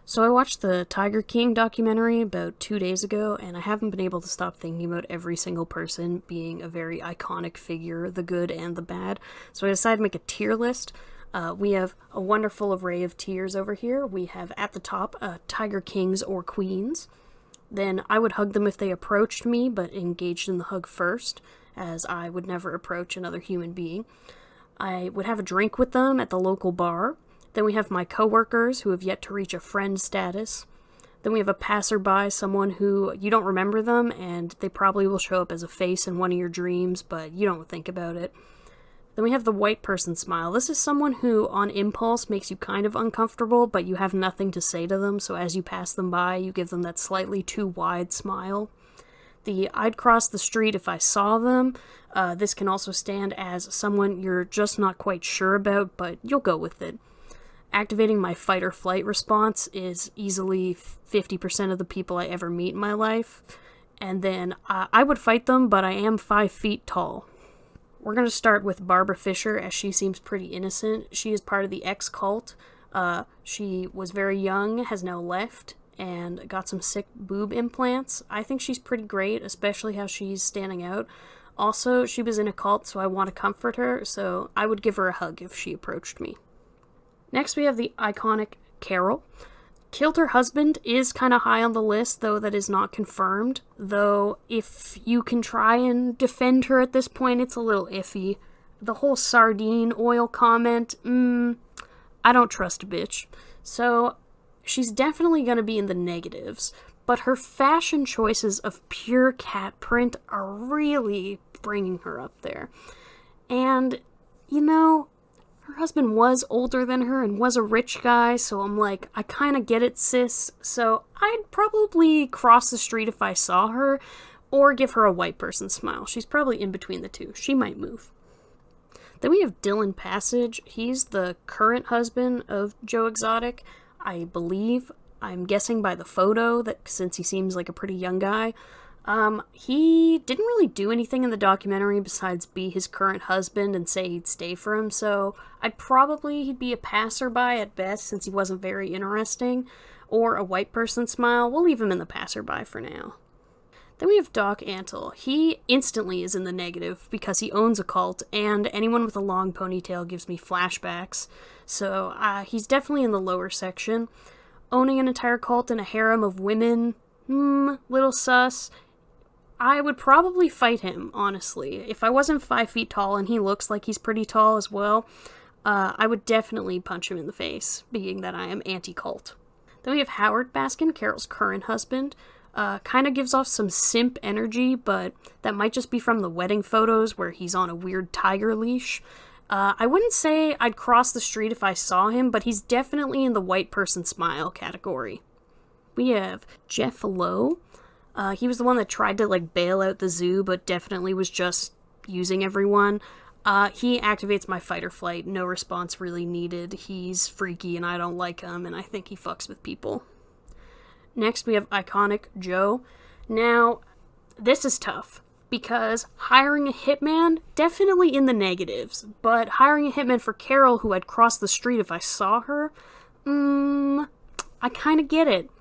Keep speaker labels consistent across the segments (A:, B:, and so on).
A: So I watched the Tiger King documentary about 2 days ago, and I haven't been able to stop thinking about every single person being a very iconic figure, the good and the bad. So I decided to make a tier list. We have a wonderful array of tiers over here. We have at the top Tiger Kings or Queens. Then I would hug them if they approached me, but engaged in the hug first, as I would never approach another human being. I would have a drink with them at the local bar. Then we have my coworkers who have yet to reach a friend status. Then we have a passerby, someone who you don't remember them, and they probably will show up as a face in one of your dreams, but you don't think about it. Then we have the white person smile. This is someone who, on impulse, makes you kind of uncomfortable, but you have nothing to say to them, so as you pass them by, you give them that slightly too wide smile. The I'd cross the street if I saw them. This can also stand as someone you're just not quite sure about, but you'll go with it. Activating my fight or flight response is easily 50% of the people I ever meet in my life. And then I would fight them, but I am 5 feet tall. We're going to start with Barbara Fisher, as she seems pretty innocent. She is part of the X cult. She was very young, has now left, and got some sick boob implants. I think she's pretty great, especially how she's standing out. Also, she was in a cult, so I want to comfort her, so I would give her a hug if she approached me. Next, we have the iconic Carol. Killed her husband is kind of high on the list, though that is not confirmed. Though, if you can try and defend her at this point, it's a little iffy. The whole sardine oil comment, I don't trust a bitch. So, she's definitely going to be in the negatives. But her fashion choices of pure cat print are really bringing her up there. And, her husband was older than her and was a rich guy, so I'm like, I kind of get it, sis. So I'd probably cross the street if I saw her, or give her a white person smile. She's probably in between the two. She might move. Then we have Dylan Passage. He's the current husband of Joe Exotic, I believe. I'm guessing by the photo, that since he seems like a pretty young guy. He didn't really do anything in the documentary besides be his current husband and say he'd stay for him, so he'd be a passerby at best since he wasn't very interesting, or a white person smile. We'll leave him in the passerby for now. Then we have Doc Antle. He instantly is in the negative because he owns a cult, and anyone with a long ponytail gives me flashbacks, so he's definitely in the lower section. Owning an entire cult and a harem of women, little sus. I would probably fight him, honestly. If I wasn't 5 feet tall and he looks like he's pretty tall as well, I would definitely punch him in the face, being that I am anti-cult. Then we have Howard Baskin, Carol's current husband. Kind of gives off some simp energy, but that might just be from the wedding photos where he's on a weird tiger leash. I wouldn't say I'd cross the street if I saw him, but he's definitely in the white person smile category. We have Jeff Lowe. He was the one that tried to, bail out the zoo, but definitely was just using everyone. He activates my fight or flight. No response really needed. He's freaky, and I don't like him, and I think he fucks with people. Next, we have Iconic Joe. Now, this is tough, because hiring a hitman, definitely in the negatives, but hiring a hitman for Carol, who I'd cross the street if I saw her, I kind of get it.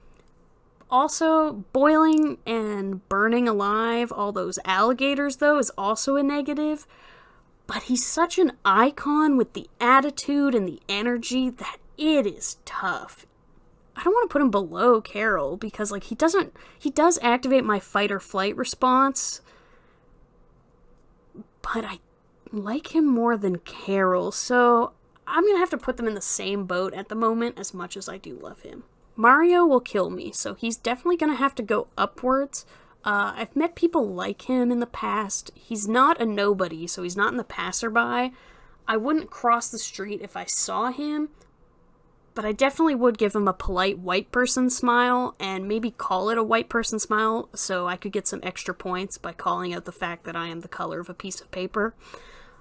A: Also, boiling and burning alive all those alligators, though, is also a negative. But he's such an icon with the attitude and the energy that it is tough. I don't want to put him below Carol, because, he does activate my fight or flight response. But I like him more than Carol, so I'm going to have to put them in the same boat at the moment, as much as I do love him. Mario will kill me, so he's definitely going to have to go upwards. I've met people like him in the past. He's not a nobody, so he's not in the passerby. I wouldn't cross the street if I saw him, but I definitely would give him a polite white person smile, and maybe call it a white person smile, so I could get some extra points by calling out the fact that I am the color of a piece of paper.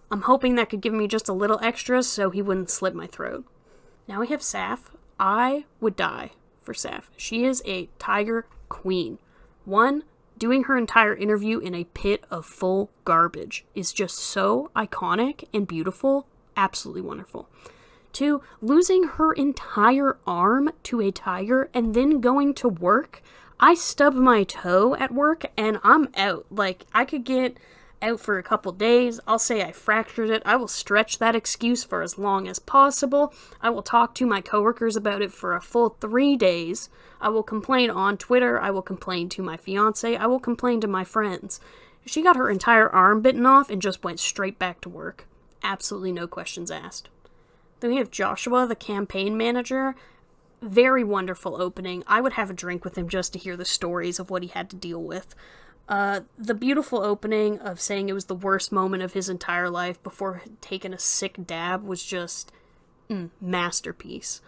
A: I'm hoping that could give me just a little extra, so he wouldn't slit my throat. Now we have Saf. I would die for Saf. She is a tiger queen. One, doing her entire interview in a pit of full garbage is just so iconic and beautiful. Absolutely wonderful. 2, losing her entire arm to a tiger and then going to work. I stub my toe at work and I'm out. Like, I could get out for a couple days. I'll say I fractured it. I will stretch that excuse for as long as possible. I will talk to my coworkers about it for a full 3 days. I will complain on Twitter. I will complain to my fiance. I will complain to my friends. She got her entire arm bitten off and just went straight back to work. Absolutely no questions asked. Then we have Joshua, the campaign manager. Very wonderful opening. I would have a drink with him just to hear the stories of what he had to deal with. The beautiful opening of saying it was the worst moment of his entire life before taking a sick dab was just masterpiece.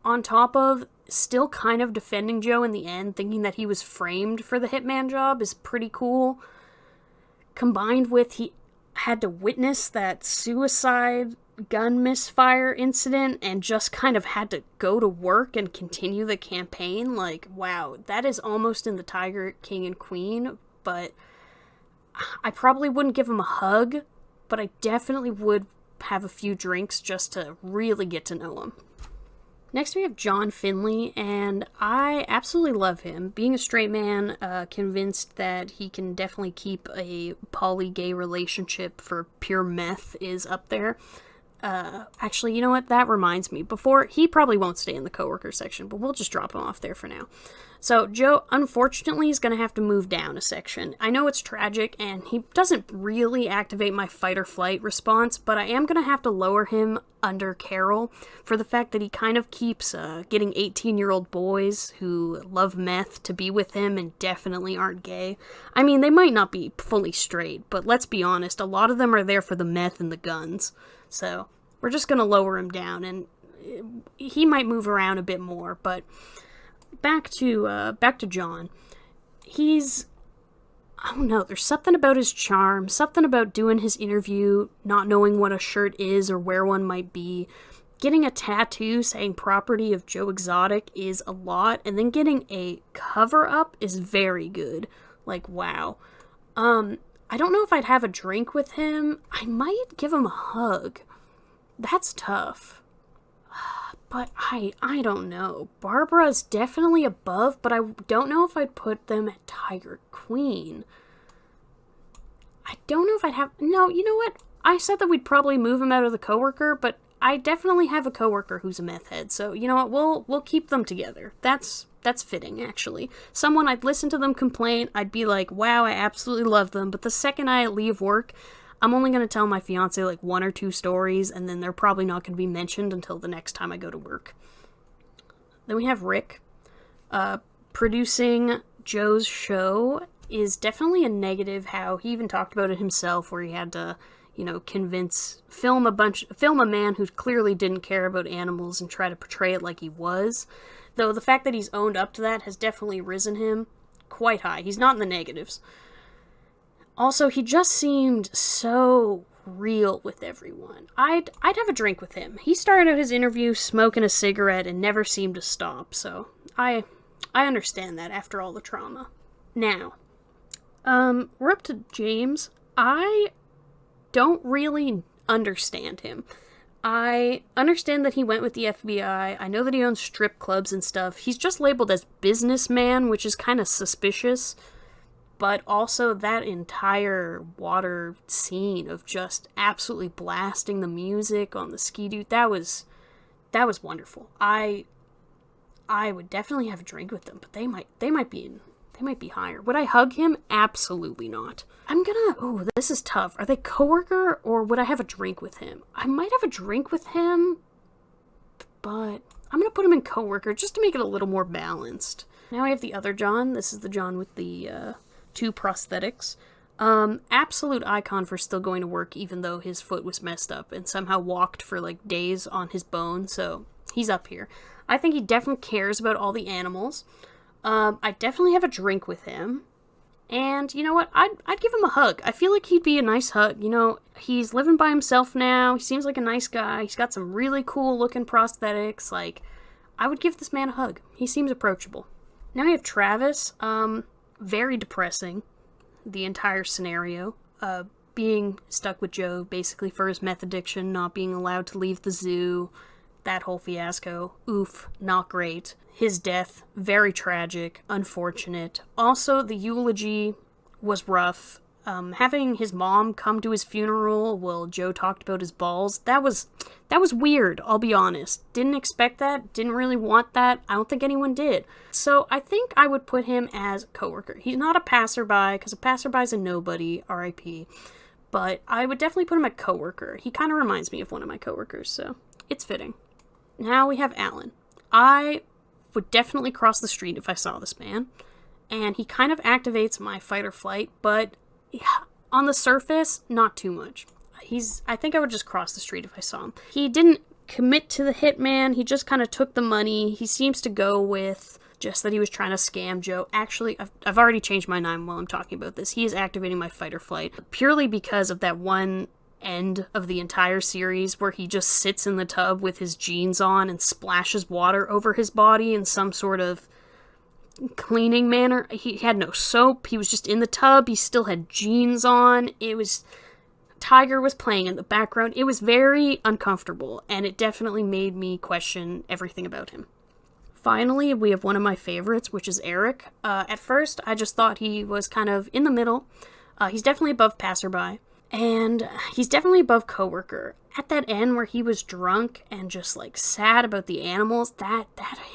A: On top of still kind of defending Joe in the end, thinking that he was framed for the hitman job is pretty cool. Combined with he had to witness that suicide gun misfire incident and just kind of had to go to work and continue the campaign. Like, wow, that is almost in the Tiger King and Queen, but I probably wouldn't give him a hug, but I definitely would have a few drinks just to really get to know him. Next we have John Finley, and I absolutely love him. Being a straight man, convinced that he can definitely keep a poly-gay relationship for pure meth is up there. Actually, you know what? That reminds me. Before, he probably won't stay in the coworker section, but we'll just drop him off there for now. So, Joe, unfortunately, is going to have to move down a section. I know it's tragic, and he doesn't really activate my fight or flight response, but I am going to have to lower him under Carol for the fact that he kind of keeps getting 18-year-old boys who love meth to be with him and definitely aren't gay. I mean, they might not be fully straight, but let's be honest, a lot of them are there for the meth and the guns. So, we're just going to lower him down, and he might move around a bit more, but back to John. He's, I don't know, there's something about his charm, something about doing his interview, not knowing what a shirt is or where one might be. Getting a tattoo saying property of Joe Exotic is a lot, and then getting a cover-up is very good. Like, wow. I don't know if I'd have a drink with him. I might give him a hug. That's tough. But I don't know. Barbara's definitely above, but I don't know if I'd put them at Tiger Queen. I don't know if I'd have... No, you know what? I said that we'd probably move him out of the coworker, but I definitely have a coworker who's a meth head, so you know what? We'll keep them together. That's fitting, actually. Someone, I'd listen to them complain, I'd be like, wow, I absolutely love them, but the second I leave work, I'm only going to tell my fiance like 1 or 2 stories, and then they're probably not going to be mentioned until the next time I go to work. Then we have Rick. Producing Joe's show is definitely a negative, how he even talked about it himself, where he had to, you know, film a man who clearly didn't care about animals and try to portray it like he was. Though the fact that he's owned up to that has definitely risen him quite high. He's not in the negatives. Also, he just seemed so real with everyone. I'd have a drink with him. He started out his interview smoking a cigarette and never seemed to stop, so I understand that after all the trauma. Now, we're up to James. I don't really understand him. I understand that he went with the FBI. I know that he owns strip clubs and stuff. He's just labeled as businessman, which is kind of suspicious. But also that entire water scene of just absolutely blasting the music on the Ski-Doo, that was wonderful. I would definitely have a drink with them, but they might be higher. Would I hug him? Absolutely not. This is tough. Are they coworker, or would I have a drink with him? I might have a drink with him, but I'm gonna put him in coworker just to make it a little more balanced. Now I have the other John. This is the John with the 2 prosthetics. Absolute icon for still going to work even though his foot was messed up and somehow walked for like days on his bone, so he's up here. I think he definitely cares about all the animals. I definitely have a drink with him. And you know what? I'd give him a hug. I feel like he'd be a nice hug. You know, he's living by himself now. He seems like a nice guy. He's got some really cool looking prosthetics. Like, I would give this man a hug. He seems approachable. Now we have Travis. Very depressing, the entire scenario. Being stuck with Joe basically for his meth addiction, not being allowed to leave the zoo, that whole fiasco, oof, not great. His death, very tragic, unfortunate. Also, the eulogy was rough. Having his mom come to his funeral while Joe talked about his balls, that was weird, I'll be honest. Didn't expect that, didn't really want that, I don't think anyone did. So I think I would put him as a coworker. He's not a passerby, because a passerby's a nobody, R.I.P., but I would definitely put him a coworker. He kind of reminds me of one of my coworkers, so it's fitting. Now we have Alan. I would definitely cross the street if I saw this man, and he kind of activates my fight or flight, but on the surface, not too much. I think I would just cross the street if I saw him. He didn't commit to the hitman, he just kind of took the money. He seems to go with just that he was trying to scam Joe. Actually, I've already changed my mind while I'm talking about this. He is activating my fight or flight purely because of that one end of the entire series where he just sits in the tub with his jeans on and splashes water over his body in some sort of cleaning manner. He had no soap, he was just in the tub, he still had jeans on. Tiger was playing in the background. It was very uncomfortable, and it definitely made me question everything about him. Finally, we have one of my favorites, which is Eric. At first, I just thought he was kind of in the middle. He's definitely above passerby, and he's definitely above coworker. At that end where he was drunk and just like sad about the animals, that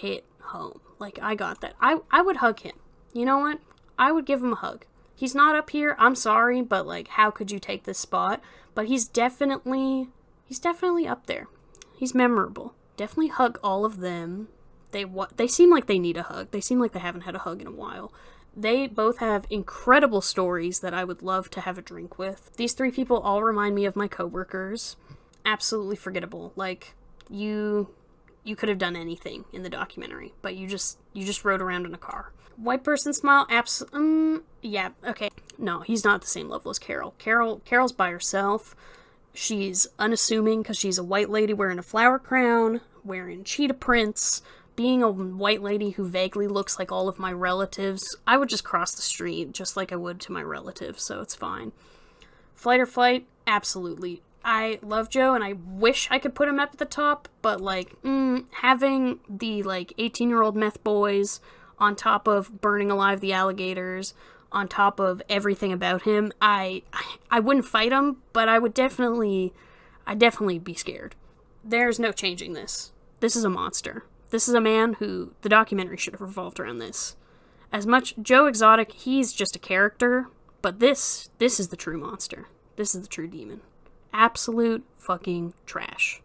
A: hit home. Like, I got that. I would hug him. You know what? I would give him a hug. He's not up here, I'm sorry, but like, how could you take this spot? But he's definitely up there. He's memorable. Definitely hug all of them. They seem like they need a hug. They seem like they haven't had a hug in a while. They both have incredible stories that I would love to have a drink with. These three people all remind me of my coworkers. Absolutely forgettable. Like, you could have done anything in the documentary, but you just rode around in a car. White person smile, yeah, okay. No, he's not at the same level as Carol. Carol's by herself. She's unassuming because she's a white lady wearing a flower crown, wearing cheetah prints, being a white lady who vaguely looks like all of my relatives. I would just cross the street just like I would to my relatives, so it's fine. Flight or flight, absolutely. I love Joe, and I wish I could put him up at the top, but, like, having the, like, 18-year-old meth boys on top of burning alive the alligators, on top of everything about him, I wouldn't fight him, but I'd definitely be scared. There's no changing this. This is a monster. This is a man who the documentary should have revolved around this. As much Joe Exotic, he's just a character, but this is the true monster. This is the true demon. Absolute fucking trash.